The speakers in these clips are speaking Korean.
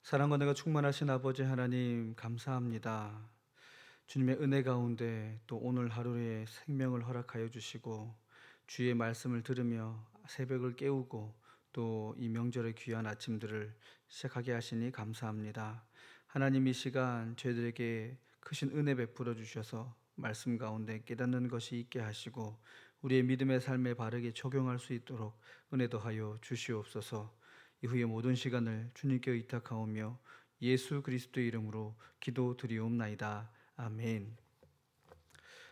사랑과 은혜가 충만하신 아버지 하나님 감사합니다. 주님의 은혜 가운데 또 오늘 하루에 생명을 허락하여 주시고 주의 말씀을 들으며 새벽을 깨우고 또 이 명절의 귀한 아침들을 시작하게 하시니 감사합니다. 하나님, 이 시간 저희들에게 크신 은혜 베풀어 주셔서 말씀 가운데 깨닫는 것이 있게 하시고 우리의 믿음의 삶에 바르게 적용할 수 있도록 은혜 더하여 주시옵소서. 이후의 모든 시간을 주님께 의탁하오며 예수 그리스도의 이름으로 기도드리옵나이다. 아멘.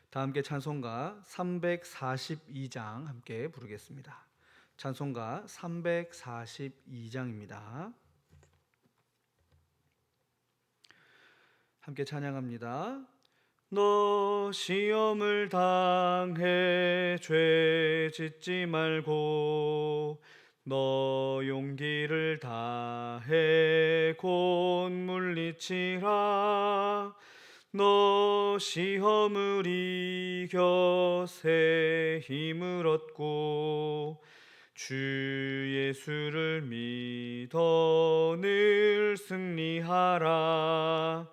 다 함께 찬송가 342장 함께 부르겠습니다. 찬송가 342장입니다. 함께 찬양합니다. 너 시험을 당해 죄 짓지 말고 너 용기를 다해 곧 물리치라. 너 시험을 이겨 새 힘을 얻고 주 예수를 믿어 늘 승리하라.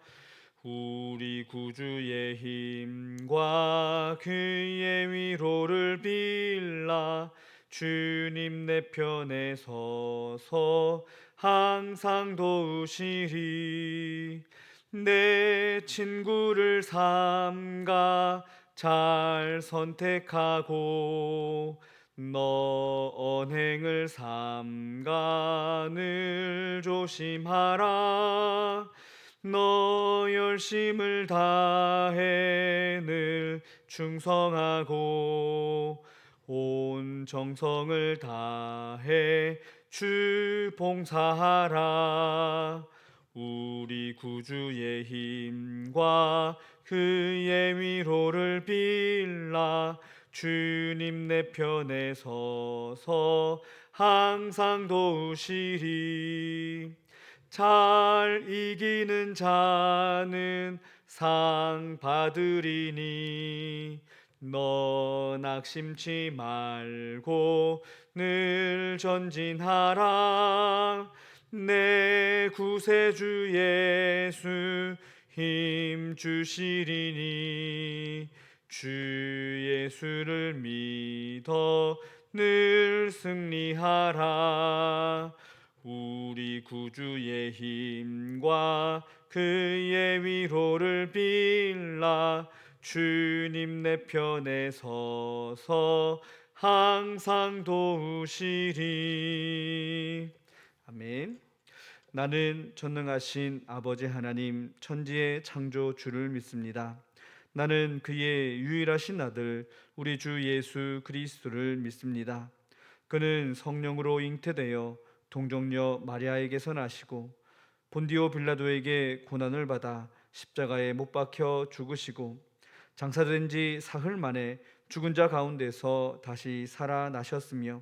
우리 구주의 힘과 그의 위로를 빌라. 주님 내 편에 서서 항상 도우시리. 내 친구를 삼가 잘 선택하고 너 언행을 삼가 늘 조심하라. 너 열심을 다해 늘 충성하고 온 정성을 다해 주 봉사하라. 우리 구주의 힘과 그의 위로를 빌라. 주님 내 편에 서서 항상 도우시리. 잘 이기는 자는 상 받으리니 너 낙심치 말고 늘 전진하라. 내 구세주 예수 힘 주시리니 주 예수를 믿어 늘 승리하라. 우리 구주의 힘과 그의 위로를 빌라. 주님 내 편에 서서 항상 도우시리. 아멘. 나는 전능하신 아버지 하나님 천지의 창조주를 믿습니다. 나는 그의 유일하신 아들 우리 주 예수 그리스도를 믿습니다. 그는 성령으로 잉태되어 동정녀 마리아에게서 나시고 본디오 빌라도에게 고난을 받아 십자가에 못 박혀 죽으시고 장사된 지 사흘 만에 죽은 자 가운데서 다시 살아나셨으며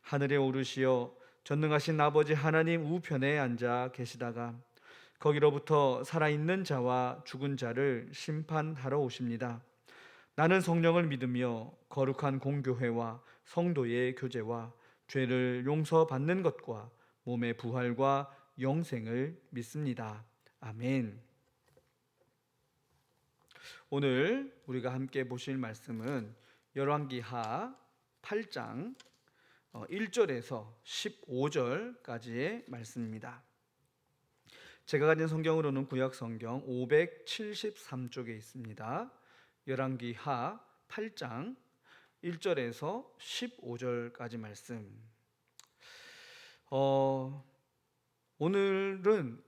하늘에 오르시어 전능하신 아버지 하나님 우편에 앉아 계시다가 거기로부터 살아있는 자와 죽은 자를 심판하러 오십니다. 나는 성령을 믿으며 거룩한 공교회와 성도의 교제와 죄를 용서받는 것과 몸의 부활과 영생을 믿습니다. 아멘. 오늘 우리가 함께 보실 말씀은 열왕기하 8장 1절에서 15절까지의 말씀입니다. 제가 가진 성경으로는 구약 성경 573쪽에 있습니다. 열왕기하 8장 1절에서 15절까지 말씀. 오늘은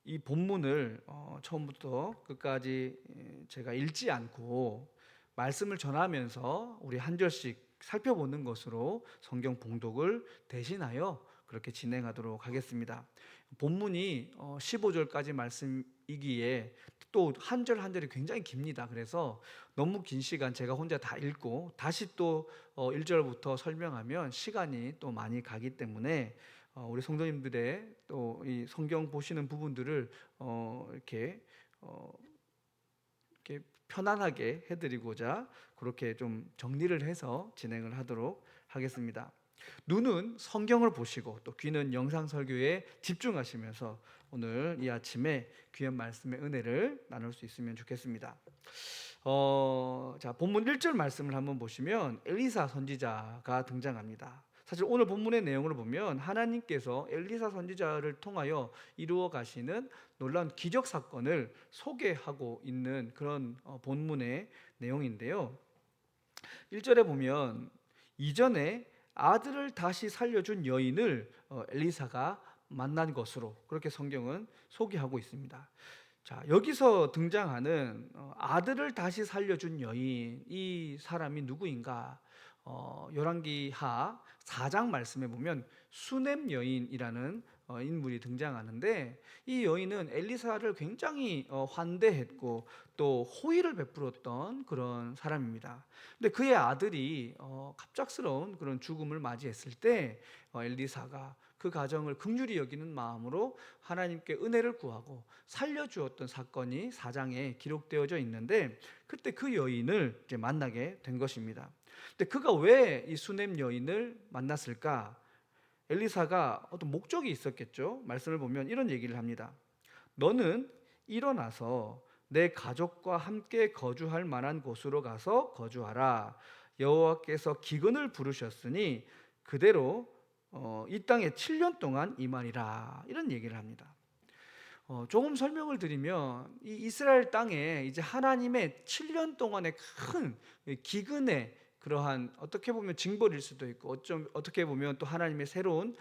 이 본문을 처음부터 끝까지 제가 읽지 않고 말씀을 전하면서 우리 한 절씩 살펴보는 것으로 성경 봉독을 대신하여 그렇게 진행하도록 하겠습니다. 본문이 15절까지 말씀이기에 또 한 절 한 절이 굉장히 깁니다. 그래서 너무 긴 시간 제가 혼자 다 읽고 다시 또 1절부터 설명하면 시간이 또 많이 가기 때문에 우리 성도님들의 또 이 성경 보시는 부분들을 이렇게 편안하게 해드리고자 그렇게 좀 정리를 해서 진행을 하도록 하겠습니다. 눈은 성경을 보시고 또 귀는 영상 설교에 집중하시면서 오늘 이 아침에 귀한 말씀의 은혜를 나눌 수 있으면 좋겠습니다. 자, 본문 1절 말씀을 한번 보시면 엘리사 선지자가 등장합니다. 사실 오늘 본문의 내용을 보면 하나님께서 엘리사 선지자를 통하여 이루어 가시는 놀라운 기적 사건을 소개하고 있는 그런 본문의 내용인데요. 1절에 보면 이전에 아들을 다시 살려준 여인을 엘리사가 만난 것으로 그렇게 성경은 소개하고 있습니다. 자, 여기서 등장하는 아들을 다시 살려준 여인, 이 사람이 누구인가? 열왕기하 4장 말씀에 보면 수넴 여인이라는 인물이 등장하는데, 이 여인은 엘리사를 굉장히 환대했고 또 호의를 베풀었던 그런 사람입니다. 근데 그의 아들이 갑작스러운 그런 죽음을 맞이했을 때 엘리사가 그 가정을 긍휼히 여기는 마음으로 하나님께 은혜를 구하고 살려주었던 사건이 4장에 기록되어져 있는데, 그때 그 여인을 이제 만나게 된 것입니다. 근데 그가 왜 이 수넴 여인을 만났을까? 엘리사가 어떤 목적이 있었겠죠. 말씀을 보면 이런 얘기를 합니다. 너는 일어나서 내 가족과 함께 거주할 만한 곳으로 가서 거주하라. 여호와께서 기근을 부르셨으니 그대로 이 땅에 7년 동안 임하리라. 이런 얘기를 합니다. 조금 설명을 드리면 이 이스라엘 땅에 이제 하나님의 7년 동안의 큰 기근의 그러한 어떻게 보면 징벌일 수도 있고 어떻게 보면 또 하나님의 새로운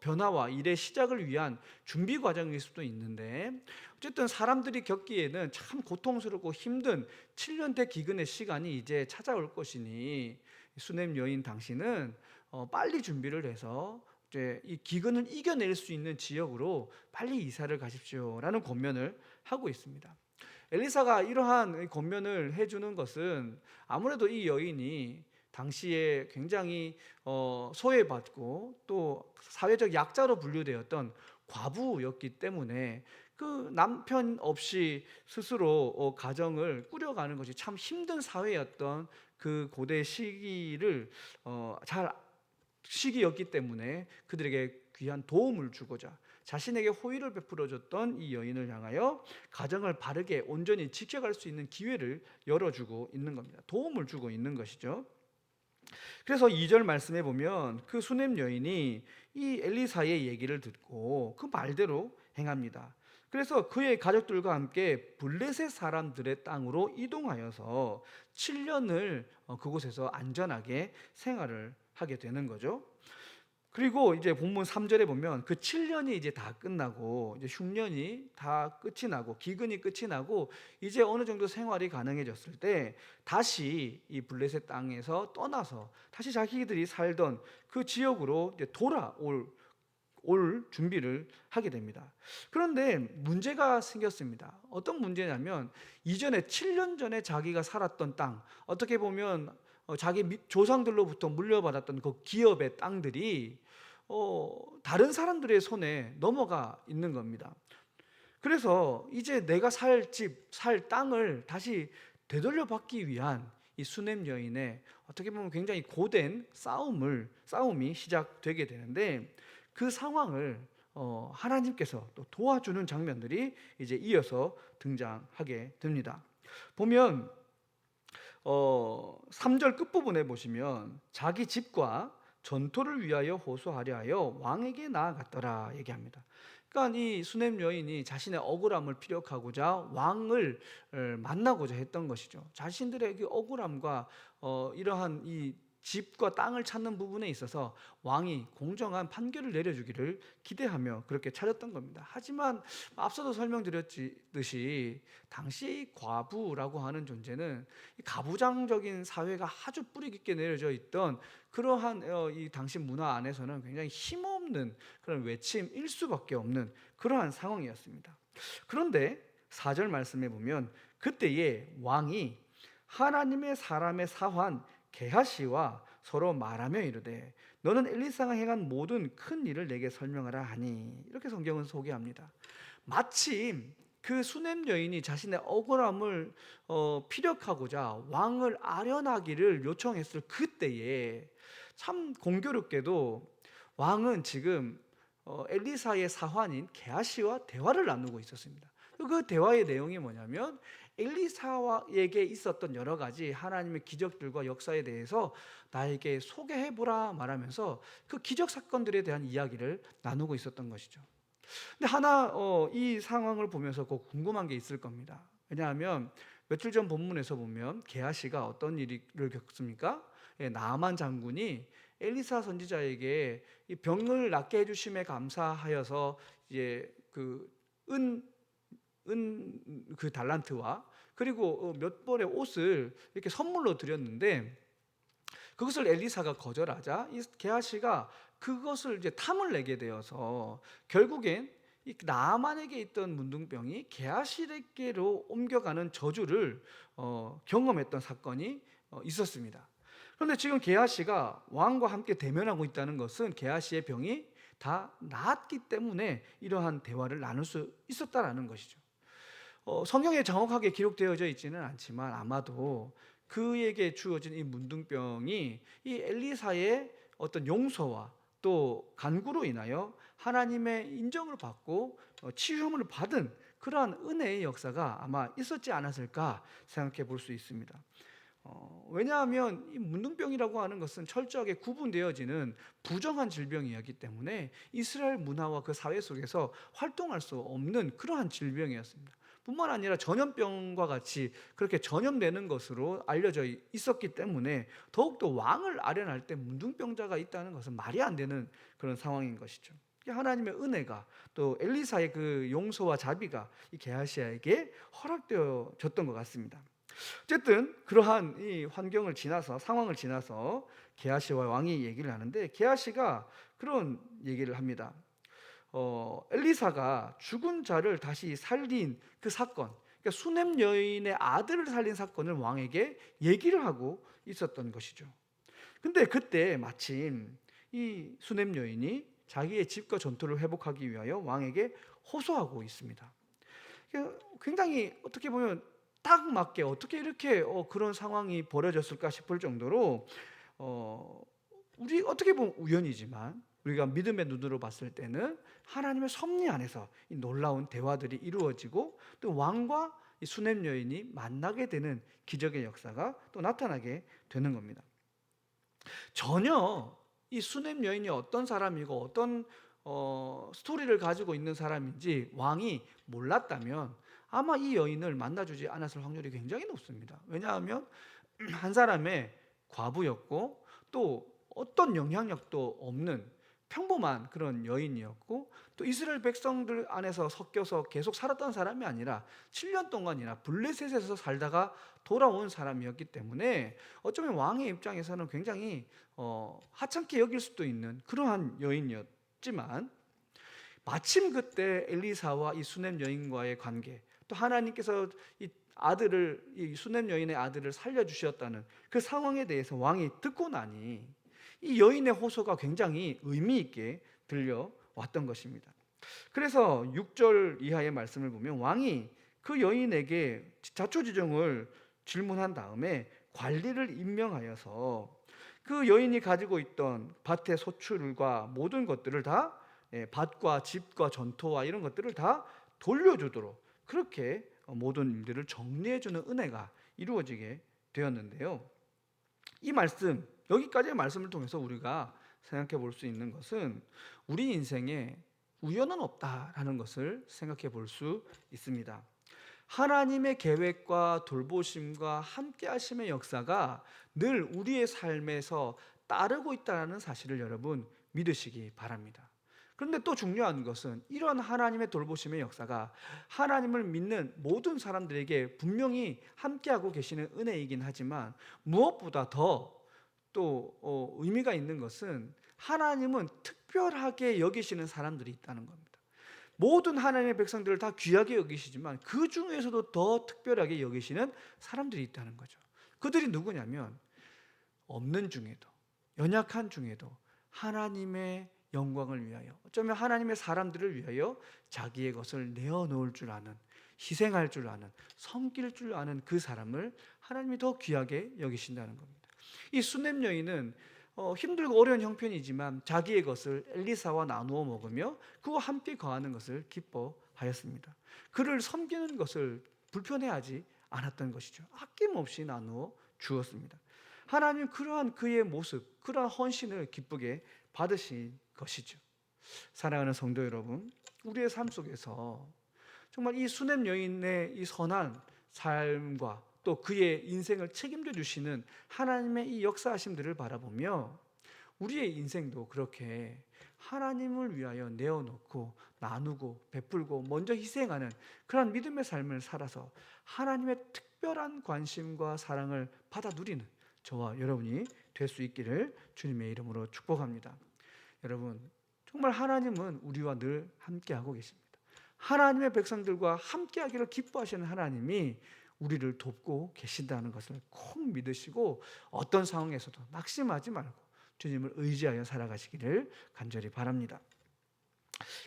변화와 일의 시작을 위한 준비 과정일 수도 있는데, 어쨌든 사람들이 겪기에는 참 고통스럽고 힘든 7년대 기근의 시간이 이제 찾아올 것이니 수넴 여인 당신은 빨리 준비를 해서 이제 이 기근을 이겨낼 수 있는 지역으로 빨리 이사를 가십시오라는 권면을 하고 있습니다. 엘리사가 이러한 권면을 해주는 것은 아무래도 이 여인이 당시에 굉장히 소외받고 또 사회적 약자로 분류되었던 과부였기 때문에 그 남편 없이 스스로 가정을 꾸려가는 것이 참 힘든 사회였던 그 고대 시기를 잘 시기였기 때문에 그들에게 귀한 도움을 주고자 자신에게 호의를 베풀어줬던 이 여인을 향하여 가정을 바르게 온전히 지켜갈 수 있는 기회를 열어주고 있는 겁니다. 도움을 주고 있는 것이죠. 그래서 2절 말씀에 보면 그 수넴 여인이 이 엘리사의 얘기를 듣고 그 말대로 행합니다. 그래서 그의 가족들과 함께 블레셋 사람들의 땅으로 이동하여서 7년을 그곳에서 안전하게 생활을 하게 되는 거죠. 그리고 이제 본문 3절에 보면 그 7년이 이제 다 끝나고 이제 흉년이 다 끝이 나고 기근이 끝이 나고 이제 어느 정도 생활이 가능해졌을 때 다시 이 블레셋 땅에서 떠나서 다시 자기들이 살던 그 지역으로 이제 돌아올 준비를 하게 됩니다. 그런데 문제가 생겼습니다. 어떤 문제냐면 이전에 7년 전에 자기가 살았던 땅, 어떻게 보면 자기 조상들로부터 물려받았던 그 기업의 땅들이 다른 사람들의 손에 넘어가 있는 겁니다. 그래서 이제 내가 살 집, 살 땅을 다시 되돌려받기 위한 이 수넴 여인의 어떻게 보면 굉장히 고된 싸움이 시작되게 되는데, 그 상황을 하나님께서 또 도와주는 장면들이 이제 이어서 등장하게 됩니다. 보면 3절 끝부분에 보시면 자기 집과 전토를 위하여 호소하려 하여 왕에게 나아갔더라 얘기합니다. 그러니까 이 수넴 여인이 자신의 억울함을 피력하고자 왕을 만나고자 했던 것이죠. 자신들의 그 억울함과 이러한 이 집과 땅을 찾는 부분에 있어서 왕이 공정한 판결을 내려주기를 기대하며 그렇게 찾았던 겁니다. 하지만 앞서도 설명드렸듯이 당시 과부라고 하는 존재는 가부장적인 사회가 아주 뿌리 깊게 내려져 있던 그러한 이 당시 문화 안에서는 굉장히 힘없는 그런 외침일 수밖에 없는 그러한 상황이었습니다. 그런데 4절 말씀에 보면 그때에 왕이 하나님의 사람의 사환 게하시와 서로 말하며 이르되 너는 엘리사가 행한 모든 큰 일을 내게 설명하라 하니, 이렇게 성경은 소개합니다. 마침 그 수넴 여인이 자신의 억울함을 피력하고자 왕을 아련하기를 요청했을 그때에 참 공교롭게도 왕은 지금 엘리사의 사환인 게하시와 대화를 나누고 있었습니다. 그 대화의 내용이 뭐냐면 엘리사에게 있었던 여러 가지 하나님의 기적들과 역사에 대해서 나에게 소개해보라 말하면서 그 기적 사건들에 대한 이야기를 나누고 있었던 것이죠. 근데 하나 이 상황을 보면서 꼭 궁금한 게 있을 겁니다. 왜냐하면 며칠 전 본문에서 보면 게하시가 어떤 일을 겪습니까? 나아만 장군이 엘리사 선지자에게 이 병을 낫게 해주심에 감사하여서 이제 그 달란트와 그리고 몇 벌의 옷을 이렇게 선물로 드렸는데 그것을 엘리사가 거절하자 이 게하시가 그것을 이제 탐을 내게 되어서 결국엔 이 나아만에게 있던 문둥병이 게하시에게로 옮겨가는 저주를 경험했던 사건이 있었습니다. 그런데 지금 게하시가 왕과 함께 대면하고 있다는 것은 게하시의 병이 다 나았기 때문에 이러한 대화를 나눌 수 있었다라는 것이죠. 성경에 정확하게 기록되어져 있지는 않지만 아마도 그에게 주어진 이 문둥병이 이 엘리사의 어떤 용서와 또 간구로 인하여 하나님의 인정을 받고 치유함을 받은 그러한 은혜의 역사가 아마 있었지 않았을까 생각해 볼 수 있습니다. 왜냐하면 이 문둥병이라고 하는 것은 철저하게 구분되어지는 부정한 질병이었기 때문에 이스라엘 문화와 그 사회 속에서 활동할 수 없는 그러한 질병이었습니다. 뿐만 아니라 전염병과 같이 그렇게 전염되는 것으로 알려져 있었기 때문에 더욱더 왕을 아련할 때 문둥병자가 있다는 것은 말이 안 되는 그런 상황인 것이죠. 하나님의 은혜가 또 엘리사의 그 용서와 자비가 이 게하시아에게 허락되어졌던 것 같습니다. 어쨌든 그러한 이 환경을 지나서 상황을 지나서 게하시와 왕이 얘기를 하는데 게하시가 그런 얘기를 합니다. 엘리사가 죽은 자를 다시 살린 그 사건, 그러니까 수넴 여인의 아들을 살린 사건을 왕에게 얘기를 하고 있었던 것이죠. 근데 그때 마침 이 수넴 여인이 자기의 집과 전토를 회복하기 위하여 왕에게 호소하고 있습니다. 굉장히 어떻게 보면 딱 맞게 어떻게 이렇게 그런 상황이 벌어졌을까 싶을 정도로 우리 어떻게 보면 우연이지만 우리가 믿음의 눈으로 봤을 때는 하나님의 섭리 안에서 이 놀라운 대화들이 이루어지고 또 왕과 이 수넴 여인이 만나게 되는 기적의 역사가 또 나타나게 되는 겁니다. 전혀 이 수넴 여인이 어떤 사람이고 어떤 스토리를 가지고 있는 사람인지 왕이 몰랐다면 아마 이 여인을 만나주지 않았을 확률이 굉장히 높습니다. 왜냐하면 한 사람의 과부였고 또 어떤 영향력도 없는 평범한 그런 여인이었고 또 이스라엘 백성들 안에서 섞여서 계속 살았던 사람이 아니라 7년 동안이나 블레셋에서 살다가 돌아온 사람이었기 때문에 어쩌면 왕의 입장에서는 굉장히 하찮게 여길 수도 있는 그러한 여인이었지만 마침 그때 엘리사와 이 수넴 여인과의 관계 또 하나님께서 이 수넴 여인의 아들을 살려주셨다는 그 상황에 대해서 왕이 듣고 나니 이 여인의 호소가 굉장히 의미 있게 들려왔던 것입니다. 그래서 6절 이하의 말씀을 보면 왕이 그 여인에게 자초지종을 질문한 다음에 관리를 임명하여서 그 여인이 가지고 있던 밭의 소출과 모든 것들을 다 밭과 집과 전토와 이런 것들을 다 돌려주도록 그렇게 모든 일들을 정리해주는 은혜가 이루어지게 되었는데요. 이 말씀, 여기까지의 말씀을 통해서 우리가 생각해 볼 수 있는 것은 우리 인생에 우연은 없다라는 것을 생각해 볼 수 있습니다. 하나님의 계획과 돌보심과 함께 하심의 역사가 늘 우리의 삶에서 따르고 있다는 사실을 여러분 믿으시기 바랍니다. 그런데 또 중요한 것은 이런 하나님의 돌보심의 역사가 하나님을 믿는 모든 사람들에게 분명히 함께하고 계시는 은혜이긴 하지만 무엇보다 더 또 의미가 있는 것은 하나님은 특별하게 여기시는 사람들이 있다는 겁니다. 모든 하나님의 백성들을 다 귀하게 여기시지만 그 중에서도 더 특별하게 여기시는 사람들이 있다는 거죠. 그들이 누구냐면 없는 중에도 연약한 중에도 하나님의 영광을 위하여 어쩌면 하나님의 사람들을 위하여 자기의 것을 내어놓을 줄 아는 희생할 줄 아는 섬길 줄 아는 그 사람을 하나님이 더 귀하게 여기신다는 겁니다. 이 수넴 여인은 힘들고 어려운 형편이지만 자기의 것을 엘리사와 나누어 먹으며 그와 함께 거하는 것을 기뻐하였습니다. 그를 섬기는 것을 불편해하지 않았던 것이죠. 아낌없이 나누어 주었습니다. 하나님 그러한 그의 모습, 그러한 헌신을 기쁘게 받으신 것이죠. 사랑하는 성도 여러분, 우리의 삶 속에서 정말 이 수넴 여인의 이 선한 삶과 또 그의 인생을 책임져 주시는 하나님의 이 역사하심들을 바라보며 우리의 인생도 그렇게 하나님을 위하여 내어놓고 나누고 베풀고 먼저 희생하는 그런 믿음의 삶을 살아서 하나님의 특별한 관심과 사랑을 받아 누리는 저와 여러분이 될 수 있기를 주님의 이름으로 축복합니다. 여러분, 정말 하나님은 우리와 늘 함께하고 계십니다. 하나님의 백성들과 함께하기를 기뻐하시는 하나님이 우리를 돕고 계신다는 것을 꼭 믿으시고 어떤 상황에서도 낙심하지 말고 주님을 의지하여 살아가시기를 간절히 바랍니다.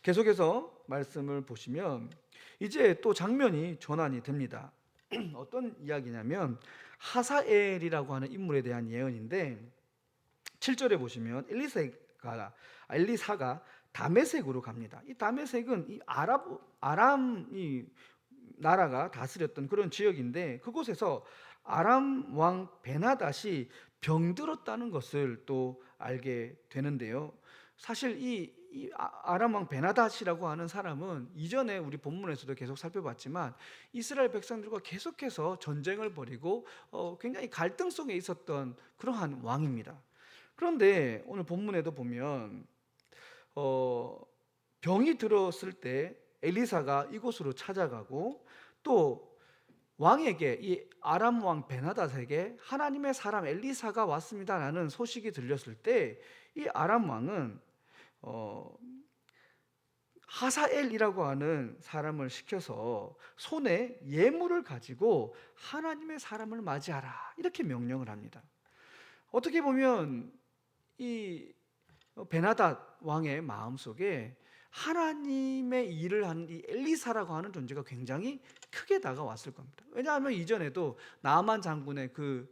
계속해서 말씀을 보시면 이제 또 장면이 전환이 됩니다. 어떤 이야기냐면 하사엘이라고 하는 인물에 대한 예언인데 7절에 보시면 엘리사가 다메섹으로 갑니다. 이 다메섹은 이 아람 이 나라가 다스렸던 그런 지역인데 그곳에서 아람 왕 베나닷이 병들었다는 것을 또 알게 되는데요. 사실 이 아람 왕 베나닷이라고 하는 사람은 이전에 우리 본문에서도 계속 살펴봤지만 이스라엘 백성들과 계속해서 전쟁을 벌이고 굉장히 갈등 속에 있었던 그러한 왕입니다. 그런데 오늘 본문에도 보면 병이 들었을 때 엘리사가 이곳으로 찾아가고 또 왕에게 이 아람 왕 베나닷에게 하나님의 사람 엘리사가 왔습니다라는 소식이 들렸을 때 이 아람 왕은 하사엘이라고 하는 사람을 시켜서 손에 예물을 가지고 하나님의 사람을 맞이하라 이렇게 명령을 합니다. 어떻게 보면 이 베나닷 왕의 마음속에 하나님의 일을 하는 이 엘리사라고 하는 존재가 굉장히 크게 다가왔을 겁니다. 왜냐하면 이전에도 나아만 장군의 그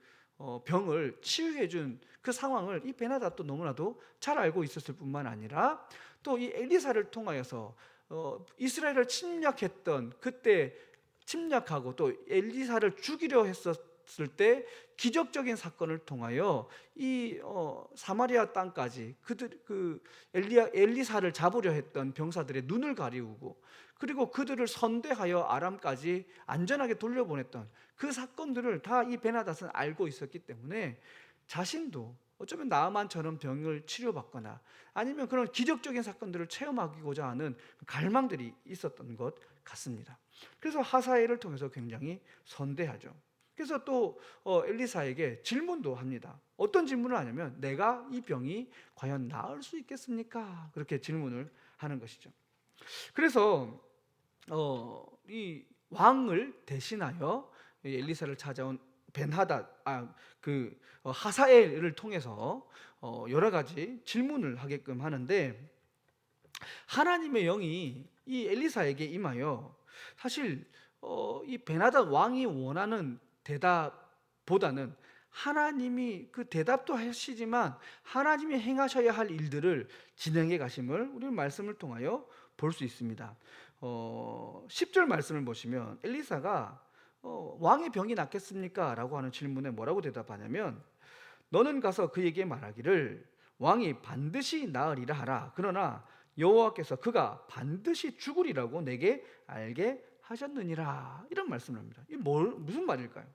병을 치유해 준 그 상황을 이 베나닷도 너무나도 잘 알고 있었을 뿐만 아니라 또 이 엘리사를 통하여서 이스라엘을 침략했던 그때 침략하고 또 엘리사를 죽이려 했었을 때 기적적인 사건을 통하여 이 사마리아 땅까지 엘리사를 잡으려 했던 병사들의 눈을 가리우고 그리고 그들을 선대하여 아람까지 안전하게 돌려보냈던 그 사건들을 다 이 베나닷은 알고 있었기 때문에 자신도 어쩌면 나아만처럼 병을 치료받거나 아니면 그런 기적적인 사건들을 체험하고자 하는 갈망들이 있었던 것 같습니다. 그래서 하사엘을 통해서 굉장히 선대하죠. 그래서 또 엘리사에게 질문도 합니다. 어떤 질문을 하냐면 내가 이 병이 과연 나을 수 있겠습니까? 그렇게 질문을 하는 것이죠. 그래서 이 왕을 대신하여 엘리사를 찾아온 하사엘을 통해서 여러 가지 질문을 하게끔 하는데 하나님의 영이 이 엘리사에게 임하여 사실 이 베나닷 왕이 원하는 대답보다는 하나님이 그 대답도 하시지만 하나님이 행하셔야 할 일들을 진행해 가심을 우리 말씀을 통하여 볼 수 있습니다. 10절 말씀을 보시면 엘리사가 왕의 병이 낫겠습니까? 라고 하는 질문에 뭐라고 대답하냐면 너는 가서 그에게 말하기를 왕이 반드시 나으리라 하라. 그러나 여호와께서 그가 반드시 죽으리라고 내게 알게 하셨느니라. 이런 말씀을 합니다. 이게 무슨 말일까요?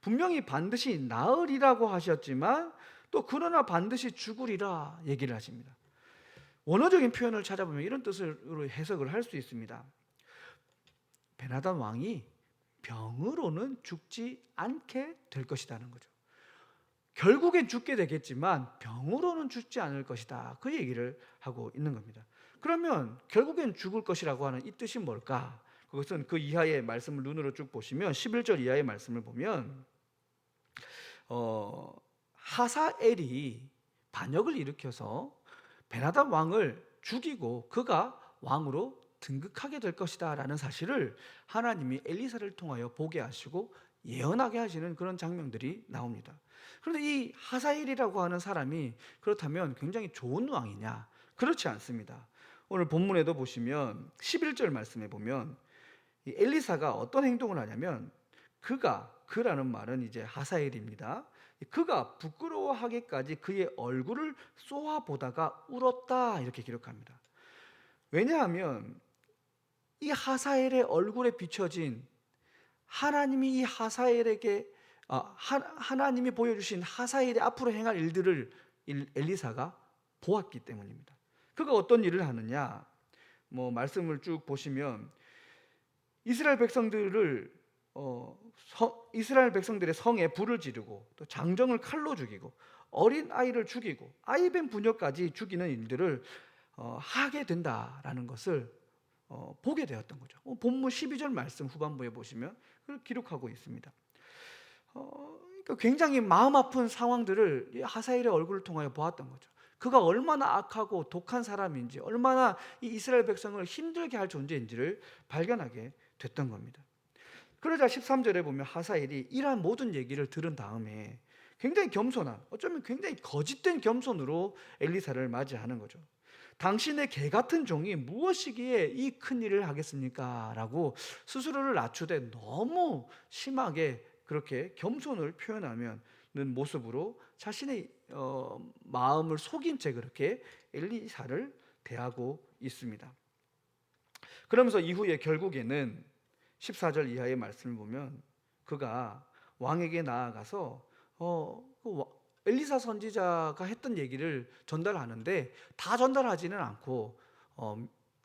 분명히 반드시 나으리라고 하셨지만 또 그러나 반드시 죽으리라 얘기를 하십니다. 원어적인 표현을 찾아보면 이런 뜻으로 해석을 할 수 있습니다. 베나닷 왕이 병으로는 죽지 않게 될 것이라는 거죠. 결국엔 죽게 되겠지만 병으로는 죽지 않을 것이다. 그 얘기를 하고 있는 겁니다. 그러면 결국엔 죽을 것이라고 하는 이 뜻이 뭘까? 그것은 그 이하의 말씀을 눈으로 쭉 보시면 11절 이하의 말씀을 보면 하사엘이 반역을 일으켜서 베나닷 왕을 죽이고 그가 왕으로 등극하게 될 것이다 라는 사실을 하나님이 엘리사를 통하여 보게 하시고 예언하게 하시는 그런 장면들이 나옵니다. 그런데 이 하사엘이라고 하는 사람이 그렇다면 굉장히 좋은 왕이냐? 그렇지 않습니다. 오늘 본문에도 보시면 11절 말씀에 보면 이 엘리사가 어떤 행동을 하냐면 그라는 말은 이제 하사엘입니다. 그가 부끄러워하기까지 그의 얼굴을 쏘아보다가 울었다 이렇게 기록합니다. 왜냐하면 이 하사엘의 얼굴에 비춰진 하나님이 이 하사엘에게 하나님이 보여주신 하사엘의 앞으로 행할 일들을 엘리사가 보았기 때문입니다. 그가 어떤 일을 하느냐? 말씀을 쭉 보시면 이스라엘 백성들의 성에 불을 지르고 또 장정을 칼로 죽이고 어린 아이를 죽이고 아이뱀 부녀까지 죽이는 일들을 하게 된다라는 것을 보게 되었던 거죠. 본문 12절 말씀 후반부에 보시면 그걸 기록하고 있습니다. 그러니까 굉장히 마음 아픈 상황들을 이 하사엘의 얼굴을 통하여 보았던 거죠. 그가 얼마나 악하고 독한 사람인지, 얼마나 이 이스라엘 백성을 힘들게 할 존재인지를 발견하게 됐던 겁니다. 그러자 13절에 보면 하사엘이 이러한 모든 얘기를 들은 다음에 굉장히 겸손한, 어쩌면 굉장히 거짓된 겸손으로 엘리사를 맞이하는 거죠. 당신의 개 같은 종이 무엇이기에 이 큰 일을 하겠습니까? 라고 스스로를 낮추되 너무 심하게 그렇게 겸손을 표현하는 모습으로 자신의 마음을 속인 채 그렇게 엘리사를 대하고 있습니다. 그러면서 이후에 결국에는 14절 이하의 말씀을 보면 그가 왕에게 나아가서 엘리사 선지자가 했던 얘기를 전달하는데 다 전달하지는 않고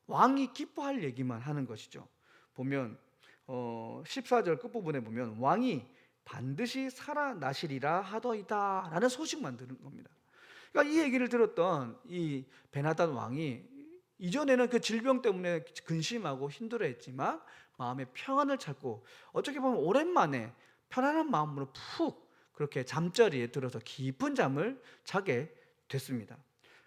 왕이 기뻐할 얘기만 하는 것이죠. 보면 14절 끝부분에 보면 왕이 반드시 살아나시리라 하더이다 라는 소식만 들은 겁니다. 그러니까 이 얘기를 들었던 이 베나단 왕이 이전에는 그 질병 때문에 근심하고 힘들어했지만 마음의 평안을 찾고 어떻게 보면 오랜만에 편안한 마음으로 푹 그렇게 잠자리에 들어서 깊은 잠을 자게 됐습니다.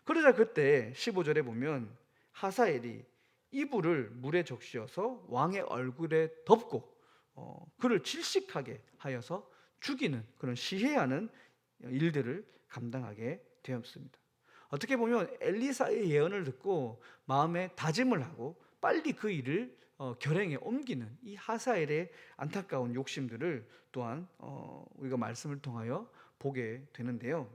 그러자 그때 15절에 보면 하사엘이 이불을 물에 적시어서 왕의 얼굴에 덮고 그를 질식하게 하여서 죽이는 그런 시해하는 일들을 감당하게 되었습니다. 어떻게 보면 엘리사의 예언을 듣고 마음에 다짐을 하고 빨리 그 일을 결행에 옮기는 이 하사엘의 안타까운 욕심들을 또한 우리가 말씀을 통하여 보게 되는데요.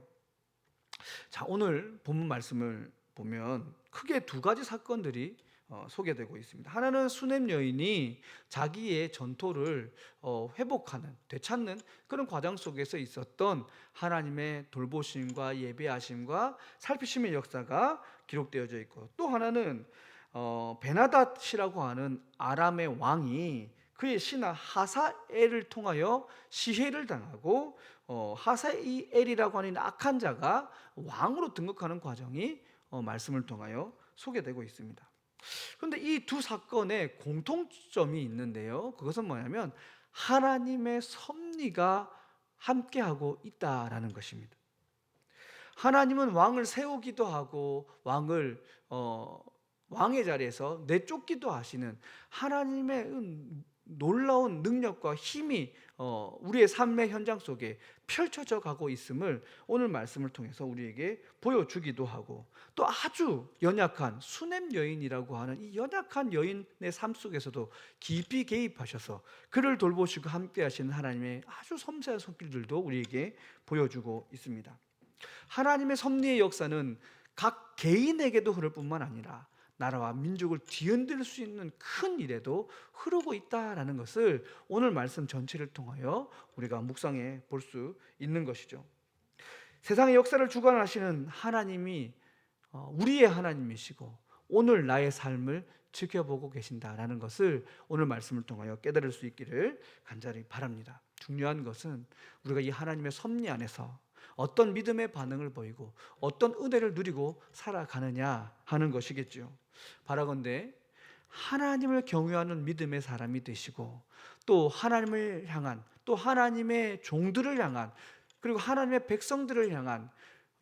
자, 오늘 본문 말씀을 보면 크게 두 가지 사건들이 소개되고 있습니다. 하나는 수넴 여인이 자기의 전토를 회복하는, 되찾는 그런 과정 속에서 있었던 하나님의 돌보심과 예배하심과 살피심의 역사가 기록되어져 있고, 또 하나는 베나닷이라고 하는 아람의 왕이 그의 신하 하사엘을 통하여 시해를 당하고 하사엘이라고 하는 악한 자가 왕으로 등극하는 과정이 말씀을 통하여 소개되고 있습니다. 그런데 이 두 사건에 공통점이 있는데요. 그것은 뭐냐면 하나님의 섭리가 함께하고 있다라는 것입니다. 하나님은 왕을 세우기도 하고 왕의 자리에서 내쫓기도 하시는 하나님의 놀라운 능력과 힘이 우리의 삶의 현장 속에 펼쳐져 가고 있음을 오늘 말씀을 통해서 우리에게 보여주기도 하고, 또 아주 연약한 수넴 여인이라고 하는 이 연약한 여인의 삶 속에서도 깊이 개입하셔서 그를 돌보시고 함께 하시는 하나님의 아주 섬세한 손길들도 우리에게 보여주고 있습니다. 하나님의 섭리의 역사는 각 개인에게도 흐를 뿐만 아니라 나라와 민족을 뒤흔들 수 있는 큰 일에도 흐르고 있다라는 것을 오늘 말씀 전체를 통하여 우리가 묵상해 볼 수 있는 것이죠. 세상의 역사를 주관하시는 하나님이 우리의 하나님이시고 오늘 나의 삶을 지켜보고 계신다라는 것을 오늘 말씀을 통하여 깨달을 수 있기를 간절히 바랍니다. 중요한 것은 우리가 이 하나님의 섭리 안에서 어떤 믿음의 반응을 보이고 어떤 은혜를 누리고 살아가느냐 하는 것이겠죠. 바라건대 하나님을 경외하는 믿음의 사람이 되시고, 또 하나님을 향한, 또 하나님의 종들을 향한, 그리고 하나님의 백성들을 향한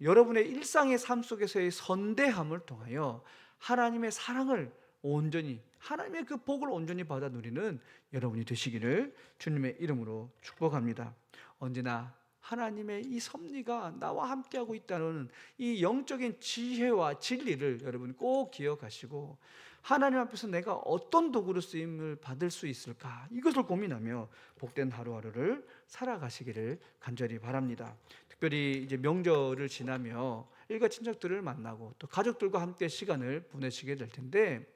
여러분의 일상의 삶 속에서의 선대함을 통하여 하나님의 사랑을 온전히 하나님의 그 복을 온전히 받아 누리는 여러분이 되시기를 주님의 이름으로 축복합니다. 언제나 하나님의 이 섭리가 나와 함께하고 있다는 이 영적인 지혜와 진리를 여러분 꼭 기억하시고, 하나님 앞에서 내가 어떤 도구로 쓰임을 받을 수 있을까, 이것을 고민하며 복된 하루하루를 살아가시기를 간절히 바랍니다. 특별히 이제 명절을 지나며 일가 친척들을 만나고 또 가족들과 함께 시간을 보내시게 될 텐데,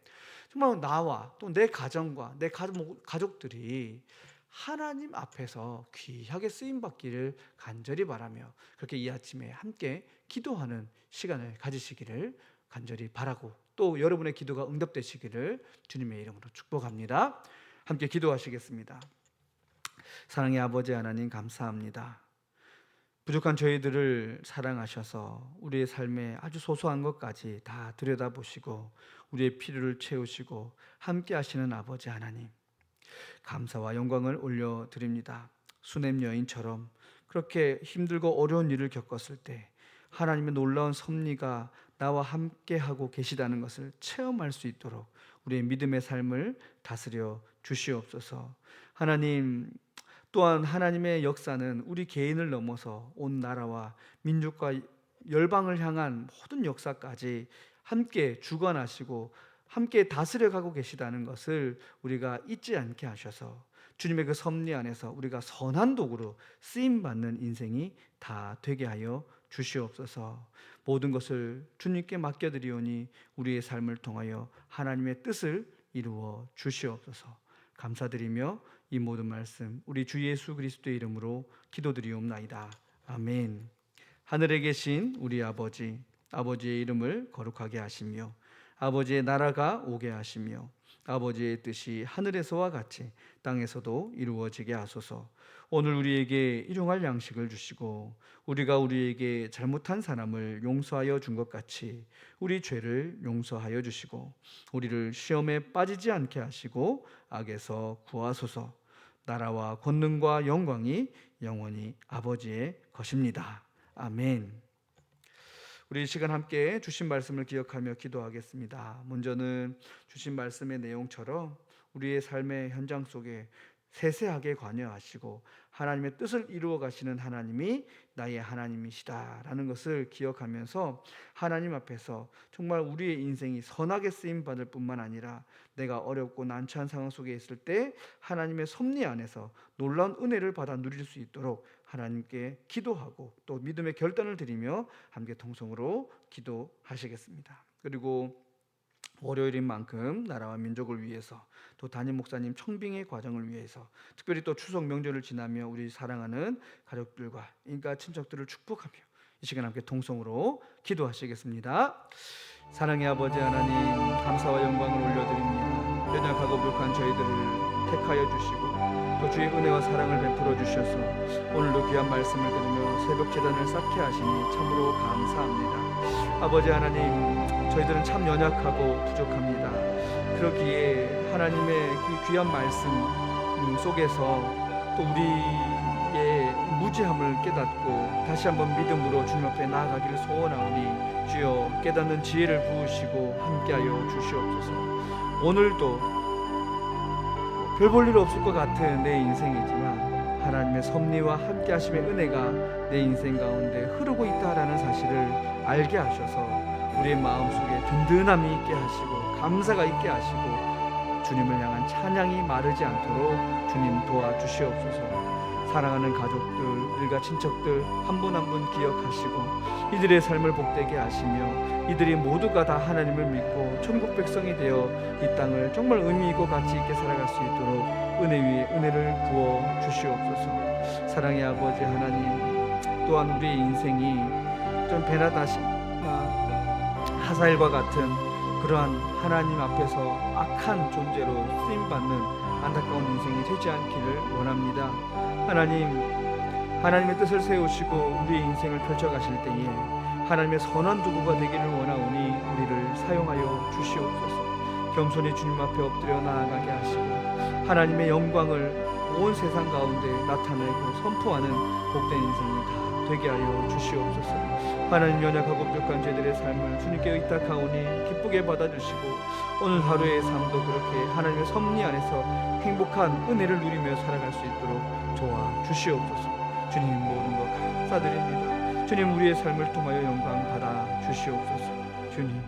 정말 나와 또 내 가정과 내 가족들이 하나님 앞에서 귀하게 쓰임받기를 간절히 바라며, 그렇게 이 아침에 함께 기도하는 시간을 가지시기를 간절히 바라고, 또 여러분의 기도가 응답되시기를 주님의 이름으로 축복합니다. 함께 기도하시겠습니다. 사랑의 아버지 하나님, 감사합니다. 부족한 저희들을 사랑하셔서 우리의 삶에 아주 소소한 것까지 다 들여다보시고 우리의 필요를 채우시고 함께 하시는 아버지 하나님, 감사와 영광을 올려드립니다. 수넴 여인처럼 그렇게 힘들고 어려운 일을 겪었을 때 하나님의 놀라운 섭리가 나와 함께하고 계시다는 것을 체험할 수 있도록 우리의 믿음의 삶을 다스려 주시옵소서. 하나님, 또한 하나님의 역사는 우리 개인을 넘어서 온 나라와 민족과 열방을 향한 모든 역사까지 함께 주관하시고 함께 다스려가고 계시다는 것을 우리가 잊지 않게 하셔서 주님의 그 섭리 안에서 우리가 선한 도구로 쓰임받는 인생이 다 되게 하여 주시옵소서. 모든 것을 주님께 맡겨드리오니 우리의 삶을 통하여 하나님의 뜻을 이루어 주시옵소서. 감사드리며 이 모든 말씀 우리 주 예수 그리스도의 이름으로 기도드리옵나이다. 아멘. 하늘에 계신 우리 아버지, 아버지의 이름을 거룩하게 하시며 아버지의 나라가 오게 하시며 아버지의 뜻이 하늘에서와 같이 땅에서도 이루어지게 하소서. 오늘 우리에게 일용할 양식을 주시고 우리가 우리에게 잘못한 사람을 용서하여 준 것 같이 우리 죄를 용서하여 주시고 우리를 시험에 빠지지 않게 하시고 악에서 구하소서. 나라와 권능과 영광이 영원히 아버지의 것입니다. 아멘. 우리 이 시간 함께 주신 말씀을 기억하며 기도하겠습니다. 먼저는 주신 말씀의 내용처럼 우리의 삶의 현장 속에 세세하게 관여하시고 하나님의 뜻을 이루어 가시는 하나님이 나의 하나님이시다라는 것을 기억하면서 하나님 앞에서 정말 우리의 인생이 선하게 쓰임 받을 뿐만 아니라 내가 어렵고 난처한 상황 속에 있을 때 하나님의 섭리 안에서 놀라운 은혜를 받아 누릴 수 있도록 하나님께 기도하고 또 믿음의 결단을 드리며 함께 통성으로 기도하시겠습니다. 그리고 월요일인 만큼 나라와 민족을 위해서 또 담임 목사님 청빙의 과정을 위해서 특별히 또 추석 명절을 지나며 우리 사랑하는 가족들과 인가 친척들을 축복하며 이 시간 함께 통성으로 기도하시겠습니다. 사랑의 아버지 하나님, 감사와 영광을 올려드립니다. 연약하고 부족한 저희들을 택하여 주시고 또 주의 은혜와 사랑을 베풀어 주셔서 오늘도 귀한 말씀을 들으며 새벽 제단을 쌓게 하시니 참으로 감사합니다. 아버지 하나님, 저희들은 참 연약하고 부족합니다. 그러기에 하나님의 그 귀한 말씀 속에서 또 우리의 무지함을 깨닫고 다시 한번 믿음으로 주님 앞에 나아가기를 소원하오니 주여 깨닫는 지혜를 부으시고 함께하여 주시옵소서. 오늘도 별 볼 일 없을 것 같은 내 인생이지만 하나님의 섭리와 함께하심의 은혜가 내 인생 가운데 흐르고 있다라는 사실을 알게 하셔서 우리의 마음속에 든든함이 있게 하시고 감사가 있게 하시고 주님을 향한 찬양이 마르지 않도록 주님 도와주시옵소서. 사랑하는 가족들, 일가 친척들 한 분 한 분 기억하시고 이들의 삶을 복되게 하시며 이들이 모두가 다 하나님을 믿고 천국 백성이 되어 이 땅을 정말 의미 있고 가치 있게 살아갈 수 있도록 은혜 위에 은혜를 부어 주시옵소서. 사랑의 아버지 하나님, 또한 우리의 인생이 좀 배나 다시 하사엘과 같은 그러한 하나님 앞에서 악한 존재로 쓰임받는 안타까운 인생이 되지 않기를 원합니다. 하나님의 뜻을 세우시고 우리의 인생을 펼쳐가실 때에 하나님의 선한 도구가 되기를 원하오니 우리를 사용하여 주시옵소서. 겸손히 주님 앞에 엎드려 나아가게 하시고 하나님의 영광을 온 세상 가운데 나타내고 선포하는 복된 인생이 다 되게 하여 주시옵소서. 하나님, 연약하고 부족한 저희들의 삶을 주님께 의탁하오니 기쁘게 받아주시고 오늘 하루의 삶도 그렇게 하나님의 섭리 안에서 행복한 은혜를 누리며 살아갈 수 있도록 도와 주시옵소서. 주님 모든 것 감사드립니다. 주님 우리의 삶을 통하여 영광 받아 주시옵소서. 주님